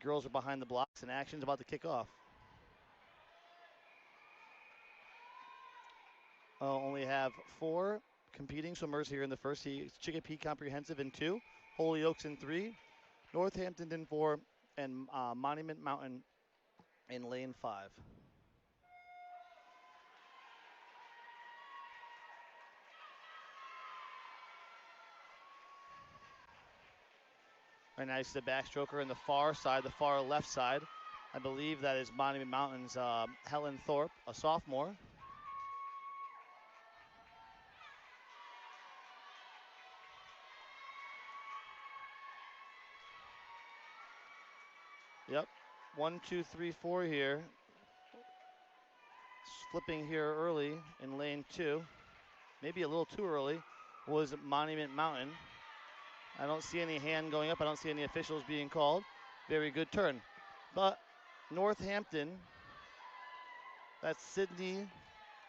girls are behind the blocks, and action's about to kick off. Only have 4 competing swimmers here in the first heat. Chicopee Comprehensive in 2, Holyoke's in 3, Northampton in 4, and Monument Mountain in lane 5. Very nice, the backstroker in the far side, the far left side. I believe that is Monument Mountain's Helen Thorpe, a sophomore. Yep, 1, 2, 3, 4 here. Flipping here early in lane 2, maybe a little too early, was Monument Mountain. I don't see any hand going up. I don't see any officials being called. Very good turn. But Northampton, that's Sydney,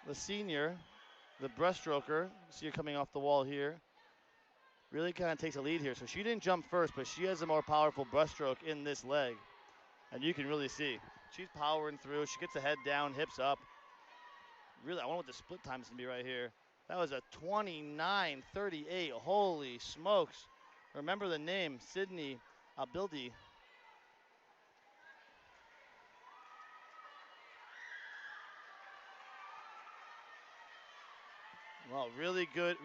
the senior, the breaststroker. See her coming off the wall here. Really kind of takes a lead here. So she didn't jump first, but she has a more powerful breaststroke in this leg. And you can really see. She's powering through. She gets the head down, hips up. Really, I wonder what the split time's going to be right here. That was a 29:38. Holy smokes. Remember the name, Sydney Bildy. Well, really good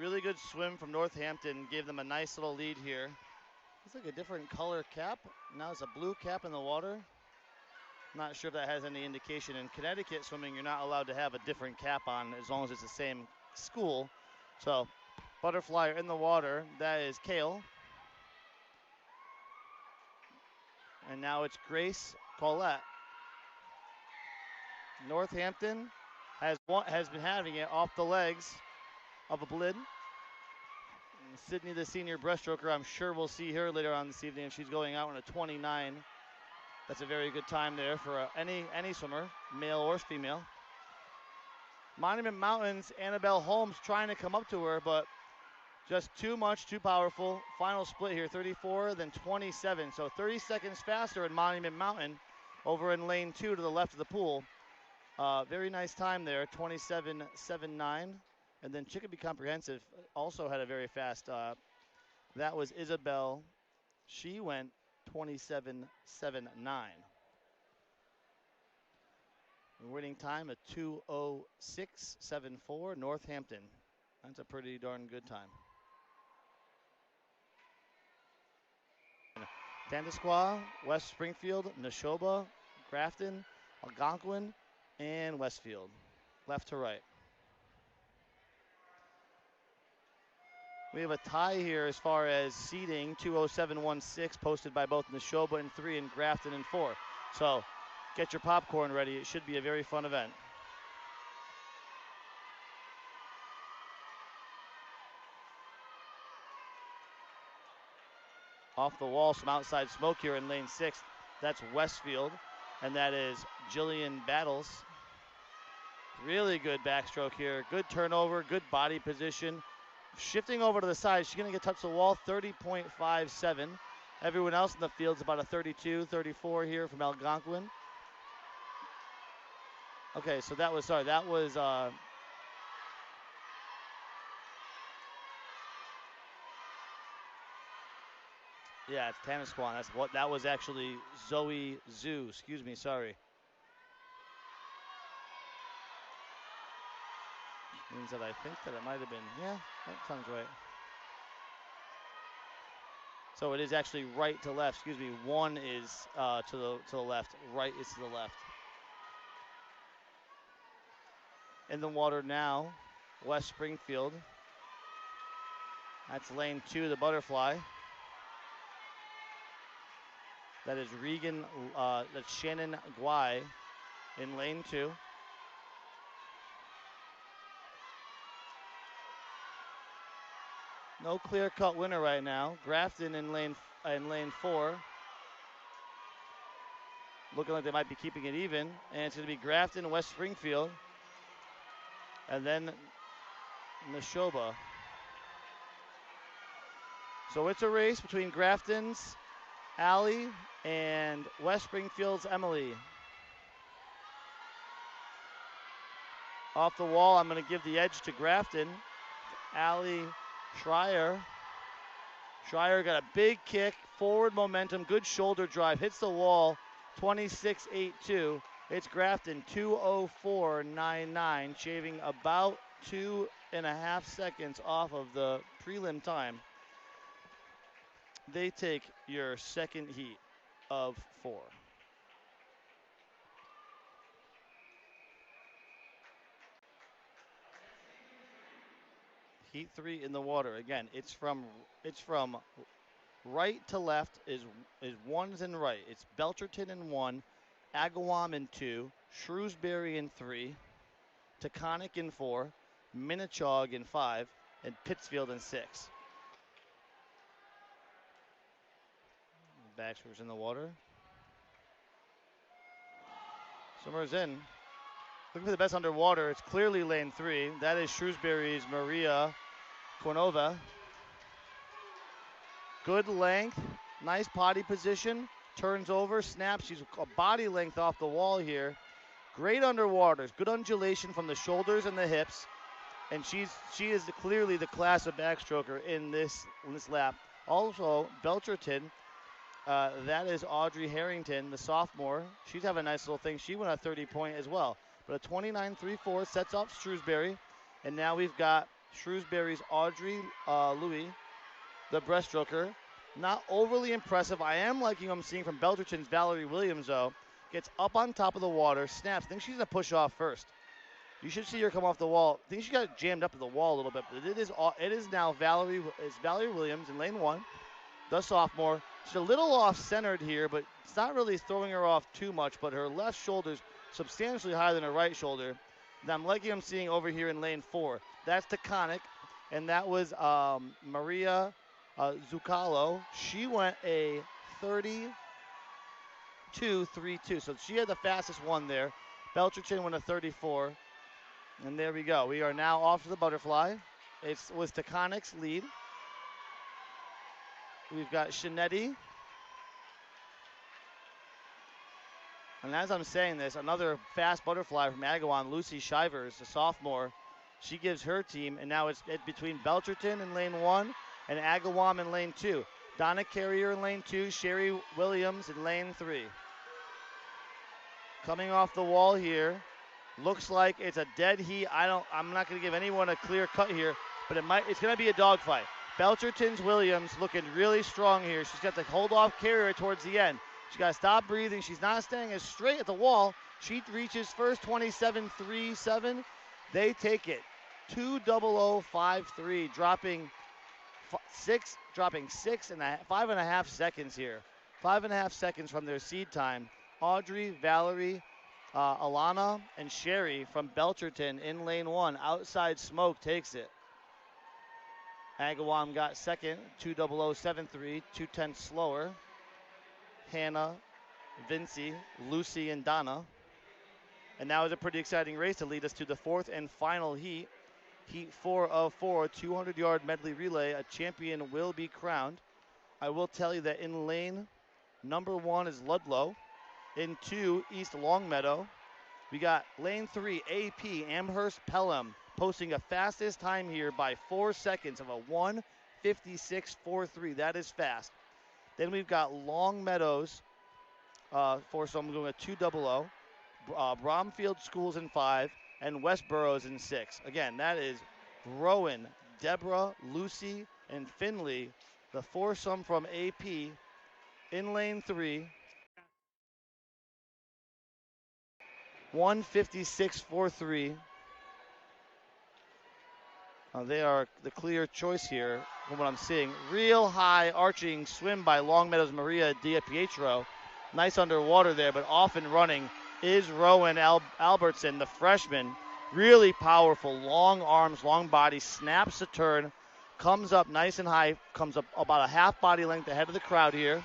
swim from Northampton. Gave them a nice little lead here. It's like a different color cap. Now it's a blue cap in the water. Not sure if that has any indication. In Connecticut swimming, you're not allowed to have a different cap on as long as it's the same school. So, butterfly in the water. That is Kale. And now it's Grace Collette. Northampton has been having it off the legs of a Blid. And Sydney, the senior breaststroker, I'm sure we'll see her later on this evening. She's going out in a 29. That's a very good time there for any swimmer, male or female. Monument Mountain's Annabelle Holmes trying to come up to her, but just too much, too powerful. Final split here, 34, then 27. So 30 seconds faster in Monument Mountain over in lane 2 to the left of the pool. Very nice time there, 27.79. And then Chicopee Comprehensive also had a very fast, that was Isabel. She went 27.79. Winning time at 2:06.74. Northampton. That's a pretty darn good time. Tantasquah, West Springfield, Neshoba, Grafton, Algonquin, and Westfield. Left to right. We have a tie here as far as seeding, 2:07.16, posted by both Neshoba in 3 and Grafton in 4. So get your popcorn ready. It should be a very fun event. Off the wall, some outside smoke here in lane 6. That's Westfield, and that is Jillian Battles. Really good backstroke here. Good turnover, good body position. Shifting over to the side, she's going to get touch the wall, 30.57. Everyone else in the field's about a 32, 34 here from Algonquin. Okay, so that was, yeah, it's Tanasquan. That was actually Zoe Zoo. Excuse me, sorry. Means that I think that it might have been, yeah, that sounds right. So it is actually right to left. Excuse me. 1 is to the left. Right is to the left. In the water now, West Springfield. That's lane 2, the butterfly. That is Regan, that's Shannon Guai in lane 2. No clear-cut winner right now. Grafton in lane 4. Looking like they might be keeping it even. And it's going to be Grafton, West Springfield. And then Neshoba. So it's a race between Grafton's Allie, and West Springfield's Emily. Off the wall, I'm going to give the edge to Grafton. Allie Schreier. Schreier got a big kick, forward momentum, good shoulder drive, hits the wall, 26-8-2. It's Grafton, 2:04.99, shaving about 2.5 seconds off of the prelim time. They take your second heat of 4. Heat 3 in the water. Again, it's from right to left is ones and right. It's Belcherton in 1, Agawam in 2, Shrewsbury in 3, Taconic in 4, Minnechaug in 5, and Pittsfield in 6. Backstrokers in the water. Summers in. Looking for the best underwater. It's clearly lane 3. That is Shrewsbury's Maria Kornova. Good length, nice potty position, turns over, snaps. She's a body length off the wall here. Great underwaters, good undulation from the shoulders and the hips, and she is clearly the class of backstroker in this lap. Also, Belcherton, that is Audrey Harrington, the sophomore. She's having a nice little thing. She went a 30-point as well. But a 29.34 sets off Shrewsbury, and now we've got Shrewsbury's Audrey Louis, the breaststroker. Not overly impressive. I am liking what I'm seeing from Belcherton's Valerie Williams, though. Gets up on top of the water, snaps. I think she's going to push off first. You should see her come off the wall. I think she got jammed up to the wall a little bit, but it is now Valerie Williams in lane 1, the sophomore. She's a little off-centered here, but it's not really throwing her off too much, but her left shoulder's substantially higher than her right shoulder. And I'm liking what I'm seeing over here in lane 4. That's Taconic, and that was Maria Zuccalo. She went a 32.32, so she had the fastest one there. Belcherton went a 34, and there we go. We are now off to the butterfly. It was Taconic's lead. We've got Shinetti. And as I'm saying this, another fast butterfly from Agawam, Lucy Shivers, the sophomore. She gives her team, and now it's between Belcherton in lane 1 and Agawam in lane 2. Donna Carrier in lane 2, Sherry Williams in lane 3. Coming off the wall here, looks like it's a dead heat. I'm not going to give anyone a clear cut here, but it's going to be a dogfight. Belcherton's Williams looking really strong here. She's got to hold off Carrier towards the end. She's got to stop breathing. She's not staying as straight at the wall. She reaches first, 27.37. They take it. 2:00.53, dropping 5.5 seconds here. 5.5 seconds from their seed time. Audrey, Valerie, Alana, and Sherry from Belcherton in lane 1. Outside Smoke takes it. Agawam got second, 2:00.73, 2/10 slower. Hannah, Vinci, Lucy, and Donna. And now is a pretty exciting race to lead us to the 4th and final heat. Heat 4 of 4, 200-yard medley relay. A champion will be crowned. I will tell you that in lane number 1 is Ludlow. In 2, East Longmeadow. We got lane 3, AP, Amherst Pelham, posting a fastest time here by 4 seconds of a 1:56.43. That is fast. Then we've got Long Meadows so I'm going to 2:00. Bromfield Schools in 5, and Westboro's in 6. Again, that is Rowan, Deborah, Lucy, and Finley, the foursome from AP in lane 3. 1:56.43. They are the clear choice here from what I'm seeing. Real high arching swim by Longmeadow's Maria Diapietro. Nice underwater there, but off and running is Rowan Albertson, the freshman. Really powerful, long arms, long body, snaps a turn, comes up nice and high, comes up about a half body length ahead of the crowd here.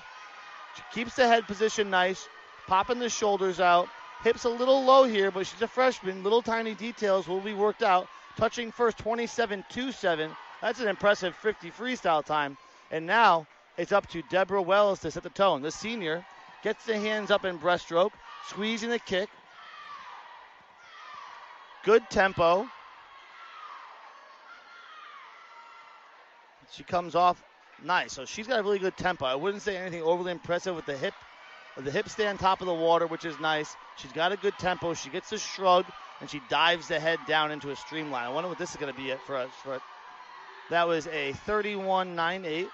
She keeps the head position nice, popping the shoulders out. Hips a little low here, but she's a freshman. Little tiny details will be worked out. Touching first, 27.27. That's an impressive 50 freestyle time. And now It's up to Deborah Wells to set the tone. The senior gets the hands up in breaststroke, squeezing the kick. Good tempo. She comes off nice. So she's got a really good tempo. I wouldn't say anything overly impressive with the hip stand top of the water, which is nice. She's got a good tempo. She gets a shrug, and she dives the head down into a streamline. I wonder what this is going to be for us. That was a 31.98,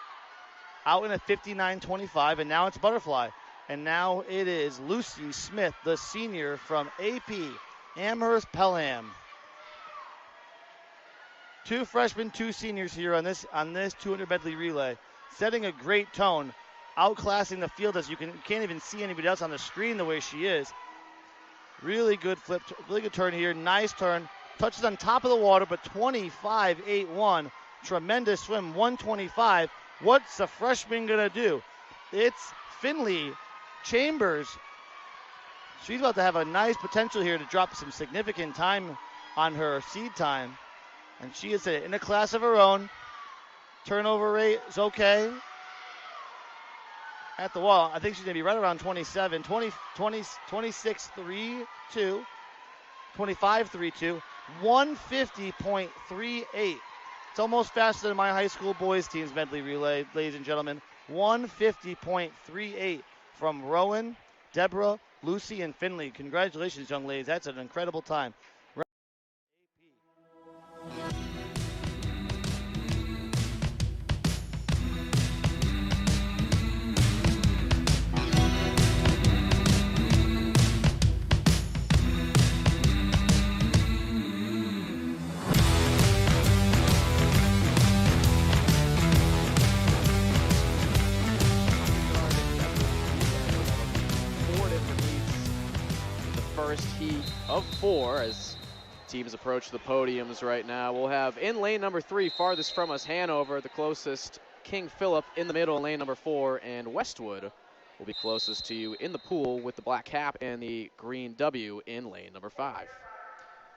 out in a 59.25, and now it's butterfly. And now it is Lucy Smith, the senior from AP, Amherst Pelham. 2 freshmen, 2 seniors here on this 200 medley relay, setting a great tone, outclassing the field as you can't even see anybody else on the screen the way she is. Really good flip, really good turn here. Nice turn. Touches on top of the water, but 25.81. Tremendous swim, 125. What's the freshman going to do? It's Finley Chambers. She's about to have a nice potential here to drop some significant time on her seed time. And she is in a class of her own. Turnover rate is okay. At the wall, I think she's going to be right around 27, 26.32, 25.32, 150.38. It's almost faster than my high school boys team's medley relay, ladies and gentlemen. 150.38 from Rowan, Deborah, Lucy, and Finley. Congratulations, young ladies. That's an incredible time. Of 4 as teams approach the podiums right now. We'll have in lane number 3, farthest from us, Hanover, the closest, King Philip in the middle in lane number 4, and Westwood will be closest to you in the pool with the black cap and the green W in lane number 5.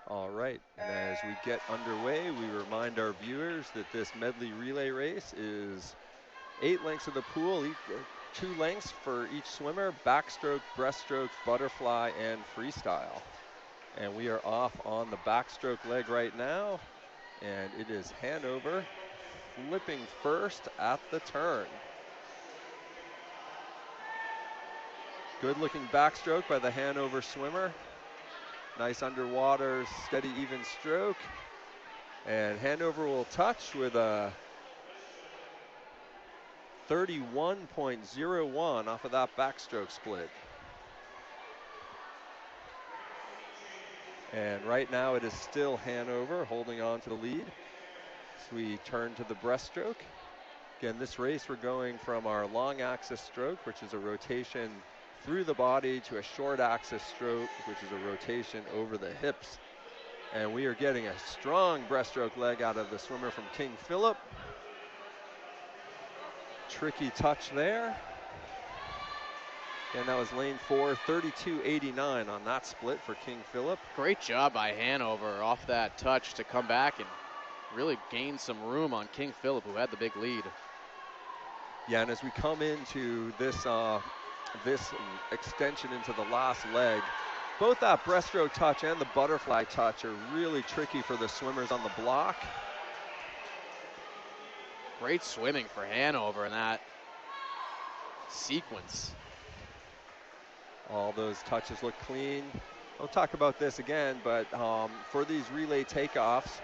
All right, and as we get underway, we remind our viewers that this medley relay race is 8 lengths of the pool, 2 lengths for each swimmer, backstroke, breaststroke, butterfly, and freestyle. And we are off on the backstroke leg right now, and it is Hanover flipping first at the turn. Good looking backstroke by the Hanover swimmer. Nice underwater, steady, even stroke. And Hanover will touch with a 31.01 off of that backstroke split. And right now it is still Hanover holding on to the lead. So we turn to the breaststroke. Again, this race we're going from our long axis stroke, which is a rotation through the body, to a short axis stroke, which is a rotation over the hips. And we are getting a strong breaststroke leg out of the swimmer from King Philip. Tricky touch there. And that was lane 4, 32.89 on that split for King Philip. Great job by Hanover off that touch to come back and really gain some room on King Philip, who had the big lead. Yeah, and as we come into this this extension into the last leg, both that breaststroke touch and the butterfly touch are really tricky for the swimmers on the block. Great swimming for Hanover in that sequence. All those touches look clean. We'll talk about this again, but for these relay takeoffs,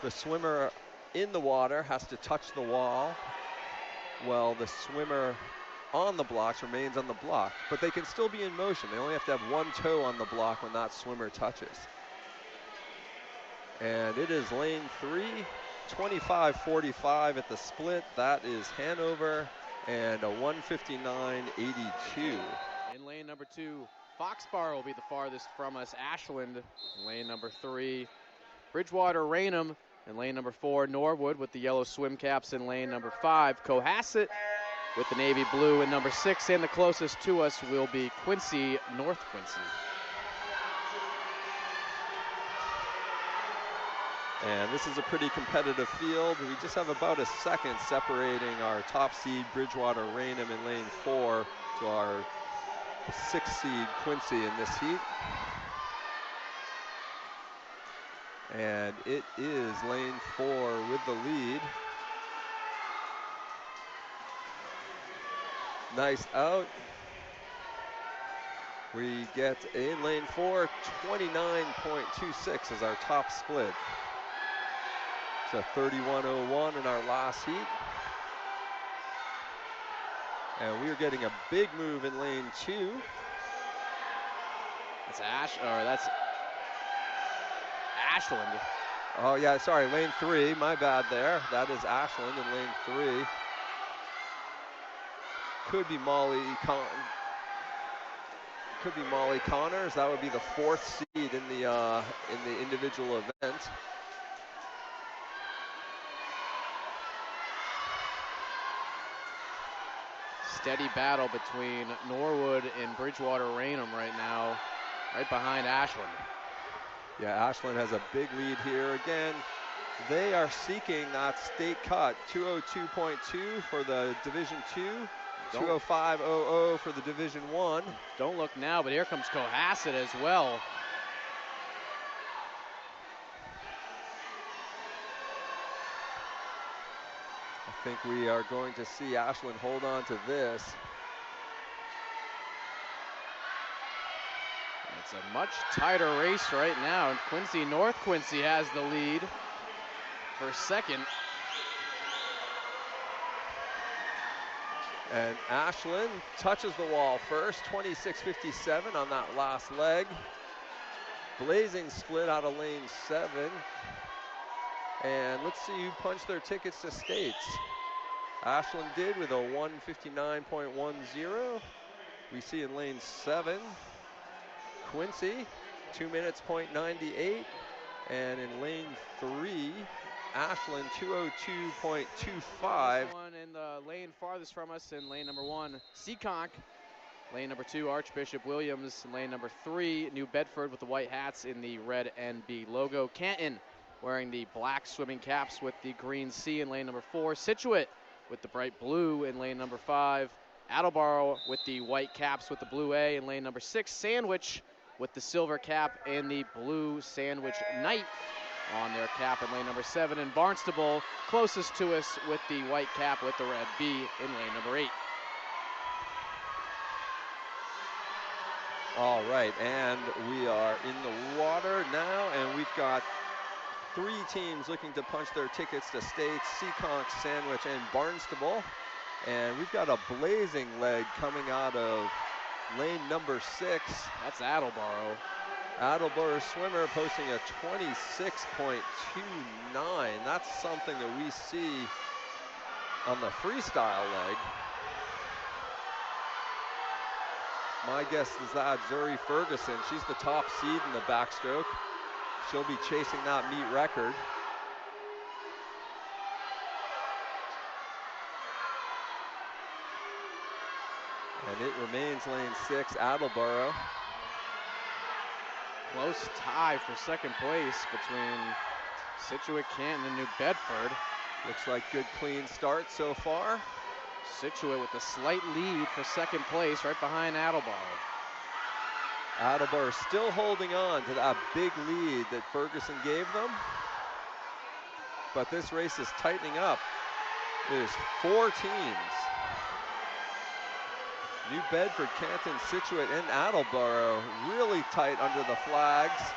the swimmer in the water has to touch the wall, while the swimmer on the blocks remains on the block. But they can still be in motion. They only have to have one toe on the block when that swimmer touches. And it is lane 3, 25.45 at the split. That is Hanover, and a 159.82. In lane number 2, Foxbar will be the farthest from us. Ashland, lane number 3. Bridgewater Raynham in lane number 4. Norwood with the yellow swim caps in lane number 5. Cohasset with the navy blue in number 6. And the closest to us will be Quincy, North Quincy. And this is a pretty competitive field. We just have about a second separating our top seed Bridgewater Raynham in lane 4 to our 6th seed Quincy in this heat. And it is lane 4 with the lead. Nice out. We get in lane 4, 29.26 is our top split. It's a 31.01 in our last heat. And we are getting a big move in lane 2. That's that's Ashland. Oh yeah, sorry, lane 3, my bad there. That is Ashland in lane 3. Could be Molly Connors. That would be the 4th seed in the individual event. Steady battle between Norwood and Bridgewater Raynham right now, right behind Ashland. Yeah, Ashland has a big lead here. Again, they are seeking that state cut, 202.2 for the Division 2. 205.00 for the Division 1. Don't look now, but here comes Cohasset as well. I think we are going to see Ashland hold on to this. It's a much tighter race right now, and North Quincy has the lead for second. And Ashland touches the wall first, 26.57 on that last leg. Blazing split out of lane 7. And let's see who punched their tickets to states. Ashland did with a 1:59.10. We see in lane 7, Quincy, 2 minutes, .98. And in lane 3, Ashland, 2:02.25. One in the lane farthest from us in lane number 1, Seekonk. Lane number 2, Archbishop Williams. Lane number 3, New Bedford with the white hats in the red NB logo. Canton wearing the black swimming caps with the green C in lane number 4. Scituate with the bright blue in lane number 5. Attleboro with the white caps with the blue A in lane number 6. Sandwich with the silver cap and the blue Sandwich Knight on their cap in lane number 7. And Barnstable closest to us with the white cap with the red B in lane number 8. All right, and we are in the water now, and we've got 3 teams looking to punch their tickets to states, Seekonk, Sandwich, and Barnstable. And we've got a blazing leg coming out of lane number 6. That's Attleboro. Attleboro swimmer posting a 26.29. That's something that we see on the freestyle leg. My guess is that Zuri Ferguson, she's the top seed in the backstroke. She'll be chasing that meet record. And it remains lane 6, Attleboro. Close tie for second place between Scituate, Canton, and New Bedford. Looks like good clean start so far. Scituate with a slight lead for second place right behind Attleboro. Attleboro still holding on to that big lead that Ferguson gave them. But this race is tightening up. There's 4 teams. New Bedford, Canton, Scituate, and Attleboro really tight under the flags.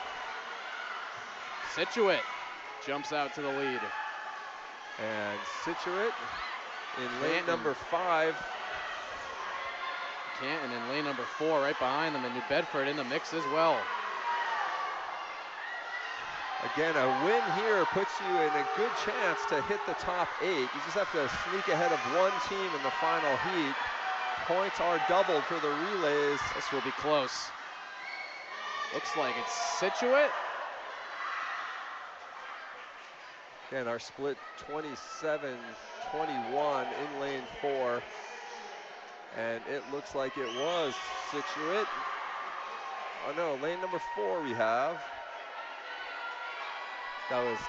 Scituate jumps out to the lead. And Scituate in lane number 5. Canton in lane number 4 right behind them, and New Bedford in the mix as well. Again, a win here puts you in a good chance to hit the top 8. You just have to sneak ahead of 1 team in the final heat. Points are doubled for the relays. This will be close. Looks like it's Scituate. Again, our split 27-21 in lane 4. And it looks like it was Scituate. Oh no, lane number 4 we have. That was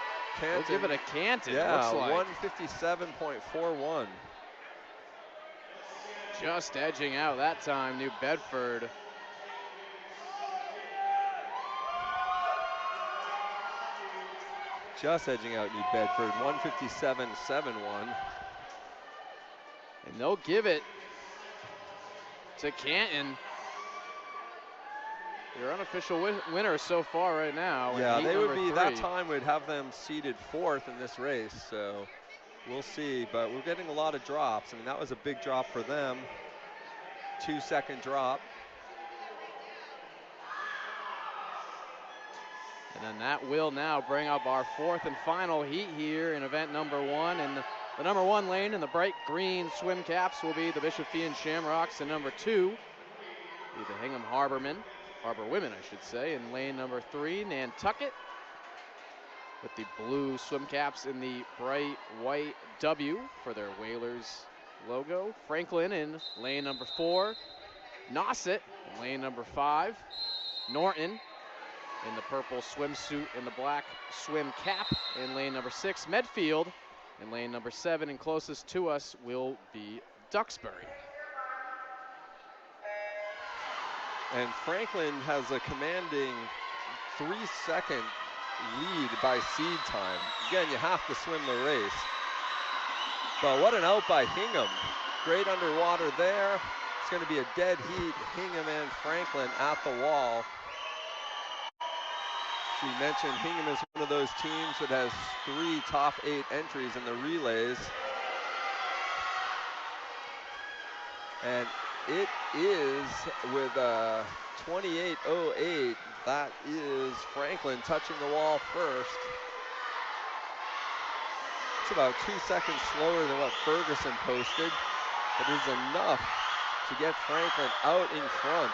Canton. We'll give it a Canton, Yeah, looks like. 157.41. Just edging out that time, New Bedford. Just edging out New Bedford, 157.71. And they'll give it to Canton. Your unofficial winner so far right now. Yeah, they would be, 3. that time would have them seeded 4th in this race, so we'll see. But we're getting a lot of drops. I mean, that was a big drop for them. 2-second drop. And then that will now bring up our 4th and final heat here in event number 1. And the number 1 lane in the bright green swim caps will be the Bishop Fee and Shamrocks, and number 2 be the Hingham Harbor women, I should say, in lane number 3, Nantucket, with the blue swim caps in the bright white W for their Whalers logo. Franklin in lane number 4, Nauset in lane number 5, Norton in the purple swimsuit and the black swim cap in lane number 6, Medfield in lane number 7, and closest to us will be Duxbury. And Franklin has a commanding 3-second lead by seed time. Again, you have to swim the race. But what an out by Hingham. Great underwater there. It's going to be a dead heat. Hingham and Franklin at the wall. As we mentioned, Hingham is one of those teams that has 3 top 8 entries in the relays. And it is with 28.08. That is Franklin touching the wall first. It's about 2 seconds slower than what Ferguson posted. It is enough to get Franklin out in front.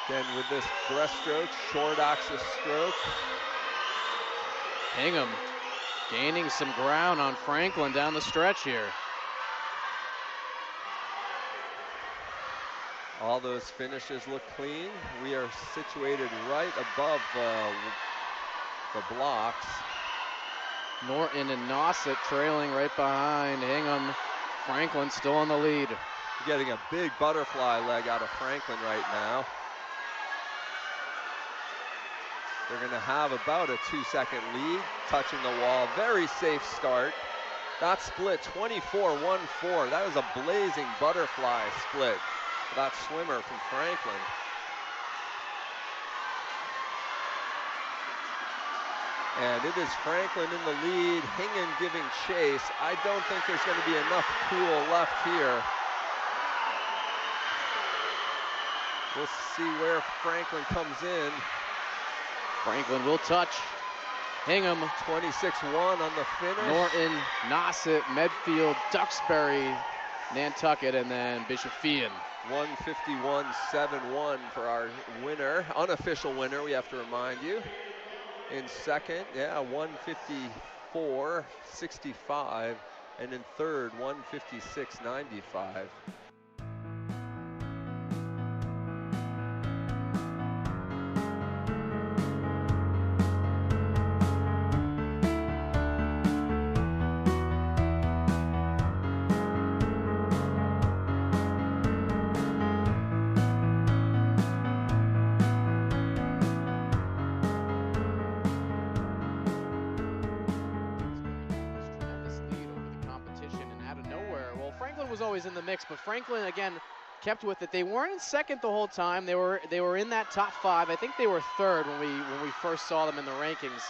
Again, with this breaststroke, short axis stroke. Hingham gaining some ground on Franklin down the stretch here. All those finishes look clean. We are situated right above the blocks. Norton and Nauset trailing right behind Hingham. Franklin still in the lead. Getting a big butterfly leg out of Franklin right now. They're going to have about a 2-second lead, touching the wall. Very safe start. That split 24-1-4. That was a blazing butterfly split for that swimmer from Franklin. And it is Franklin in the lead, Hingham giving chase. I don't think there's going to be enough pool left here. We'll see where Franklin comes in. Franklin will touch Hingham. 26-1 on the finish. Norton, Nauset, Medfield, Duxbury, Nantucket, and then Bishop Fee. 151.71 for our winner, unofficial winner, we have to remind you. In second, 154.65, and in third, 156.95. In the mix, but Franklin again kept with it. They weren't in second the whole time. They were in that top 5. I think they were third when we first saw them in the rankings,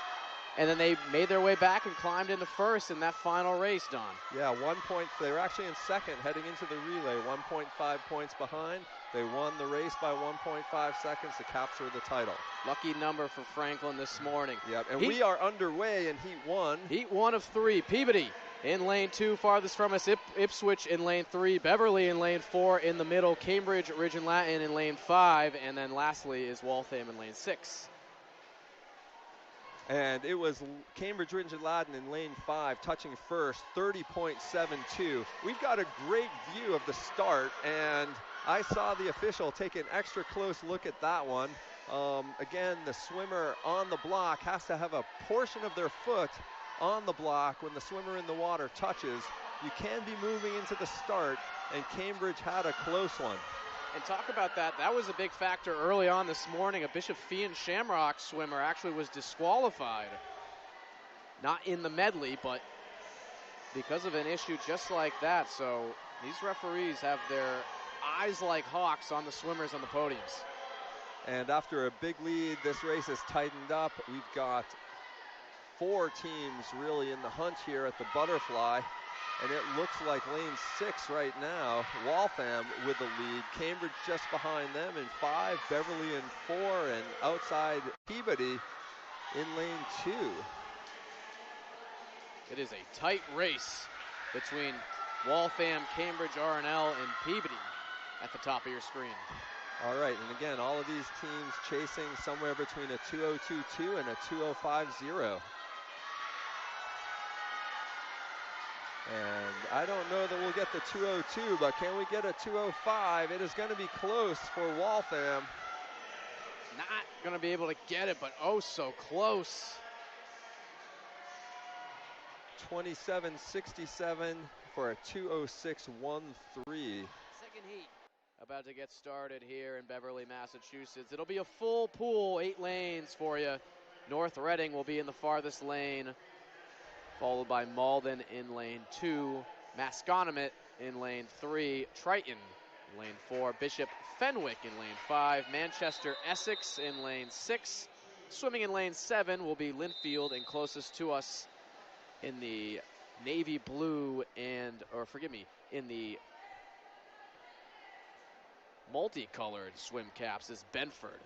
and then they made their way back and climbed into first in that final race, Don. Yeah, 1 point. They were actually in second heading into the relay, 1.5 points behind. They won the race by 1.5 seconds to capture the title. Lucky number for Franklin this morning. Yep, and we are underway in Heat 1. Heat 1 of 3. Peabody in lane 2, farthest from us, Ipswich in lane 3, Beverly in lane 4, in the middle, Cambridge, Ridge and Latin in lane 5, and then lastly is Waltham in lane 6. And it was Cambridge, Ridge and Latin in lane 5, touching first, 30.72. We've got a great view of the start, and I saw the official take an extra close look at that one. Again, the swimmer on the block has to have a portion of their foot on the block when the swimmer in the water touches. You can be moving into the start, and Cambridge had a close one. And talk about that. That was a big factor early on this morning. A Bishop Fee and Shamrock swimmer actually was disqualified. Not in the medley, but because of an issue just like that. So these referees have their eyes like hawks on the swimmers on the podiums. And after a big lead, this race has tightened up. We've got 4 teams really in the hunt here at the butterfly. And it looks like lane 6 right now. Waltham with the lead. Cambridge just behind them in 5. Beverly in 4. And outside Peabody in lane 2. It is a tight race between Waltham, Cambridge, R&L, and Peabody at the top of your screen. All right, and again, all of these teams chasing somewhere between a 2:02.2 and a 2:05.0. And I don't know that we'll get the 2:02, but can we get a 2:05? It is going to be close for Waltham. Not going to be able to get it, but oh so close. 27.67 for a 2:06.13. Second heat about to get started here in Beverly, Massachusetts. It'll be a full pool, 8 lanes for you. North Reading will be in the farthest lane, followed by Malden in lane 2, Masconomet in lane 3, Triton in lane 4, Bishop Fenwick in lane 5, Manchester Essex in lane 6. Swimming in lane 7 will be Linfield, and closest to us in the navy blue in the multicolored swim caps is Benford.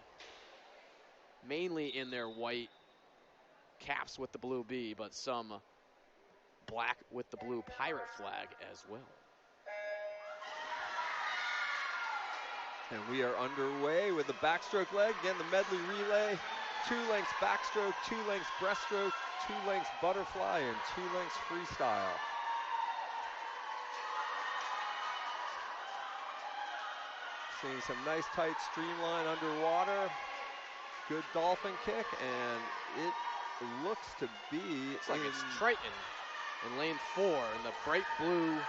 Mainly in their white caps with the blue B, but some black with the blue pirate flag as well. And we are underway with the backstroke leg. Again, the medley relay, 2 lengths backstroke, 2 lengths breaststroke, 2 lengths butterfly, and 2 lengths freestyle. Seeing some nice tight streamline underwater. Good dolphin kick, and it looks to be... Looks like it's Triton in lane 4 in the bright blue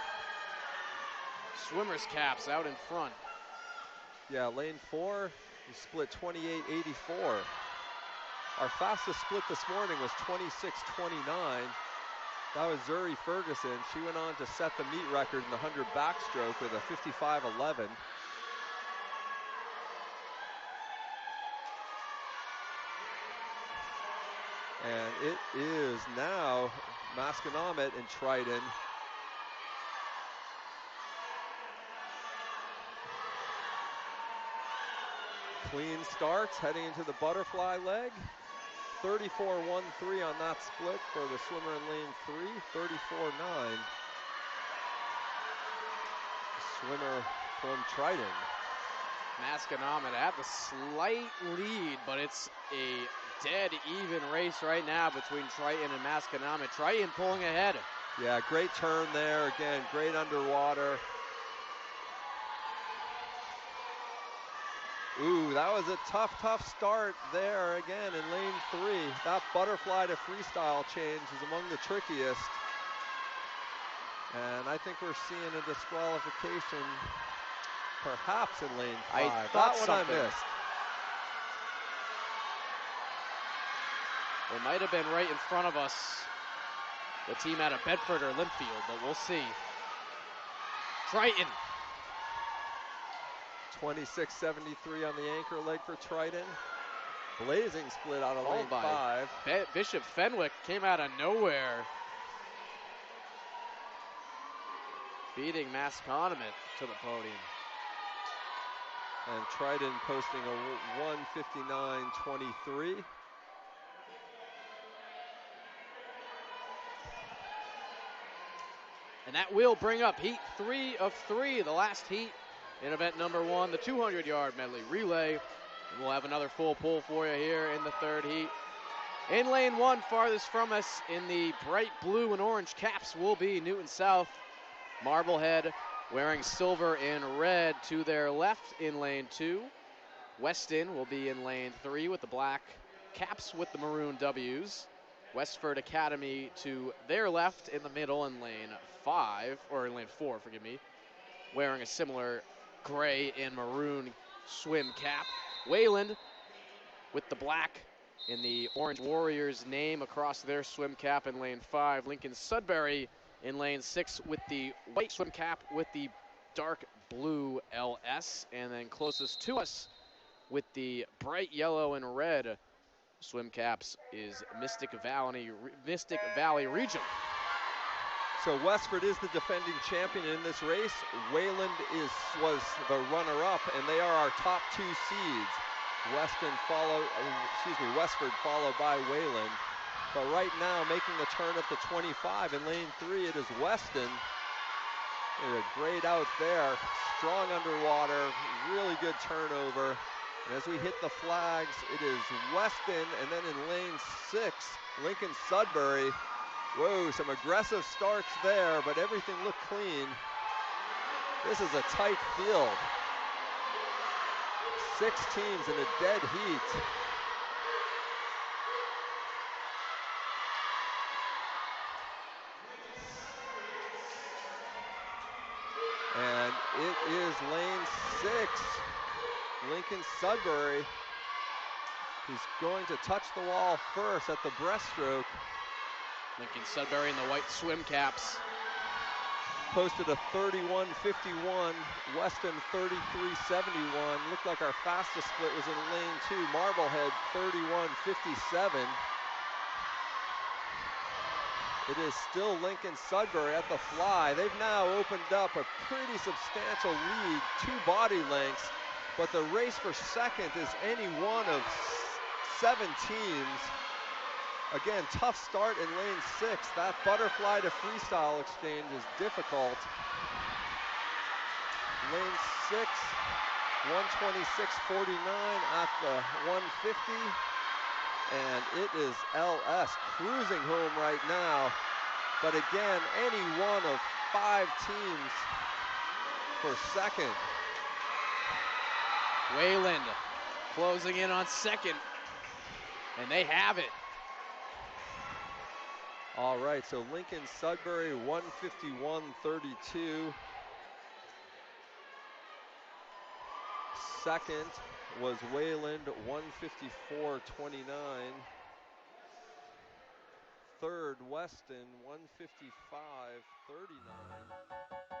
swimmer's caps out in front. Yeah, lane 4, we split 28.84. Our fastest split this morning was 26.29. That was Zuri Ferguson. She went on to set the meet record in the 100 backstroke with a 55.11. And it is now Masconomet and Triton. Clean starts heading into the butterfly leg. 34.13 on that split for the swimmer in lane 3. 34.9. Swimmer from Triton. Masconomet at the slight lead, but it's a dead even race right now between Triton and Masconomet. Triton pulling ahead. Yeah, great turn there. Again, great underwater. Ooh, that was a tough start there again in lane 3. That butterfly to freestyle change is among the trickiest. And I think we're seeing a disqualification perhaps in lane 5. I thought that one something. I missed. It might have been right in front of us, the team out of Bedford or Linfield, but we'll see. Triton. 26.73 on the anchor leg for Triton. Blazing split out of lane 5. Bishop Fenwick came out of nowhere, beating Masconomet to the podium. And Triton posting a 1:59.23. And that will bring up heat 3 of 3, the last heat in event number 1, the 200-yard medley relay. And we'll have another full pull for you here in the 3rd heat. In lane 1, farthest from us in the bright blue and orange caps will be Newton South. Marblehead wearing silver and red to their left in lane 2. Weston will be in lane 3 with the black caps with the maroon W's. Westford Academy to their left in the middle in lane 5, or in lane 4, forgive me, wearing a similar gray and maroon swim cap. Wayland with the black and the Orange Warriors name across their swim cap in lane 5. Lincoln-Sudbury in lane 6 with the white swim cap with the dark blue LS. And then closest to us with the bright yellow and red swim caps is Mystic Valley Regional. So Westford is the defending champion in this race. Wayland was the runner-up, and they are our top 2 seeds. Westford followed by Wayland. But right now, making the turn at the 25 in lane 3, it is Weston. They're great out there, strong underwater, really good turnover. And as we hit the flags, it is Weston, and then in lane 6, Lincoln-Sudbury. Whoa, some aggressive starts there, but everything looked clean. This is a tight field. 6 teams in a dead heat. And it is lane 6. Lincoln-Sudbury, who's going to touch the wall first at the breaststroke. Lincoln-Sudbury in the white swim caps. Posted a 31.51, Weston 33.71. Looked like our fastest split was in lane 2, Marblehead 31.57. It is still Lincoln-Sudbury at the fly. They've now opened up a pretty substantial lead, 2 body lengths. But the race for second is any one of 7 teams. Again, tough start in lane 6. That butterfly to freestyle exchange is difficult. Lane 6, 126.49 at the 150. And it is LS cruising home right now. But again, any one of 5 teams for second. Wayland closing in on second, and they have it. All right, so Lincoln-Sudbury 151.32. Second was Wayland 154.29. Third, Weston 155.39.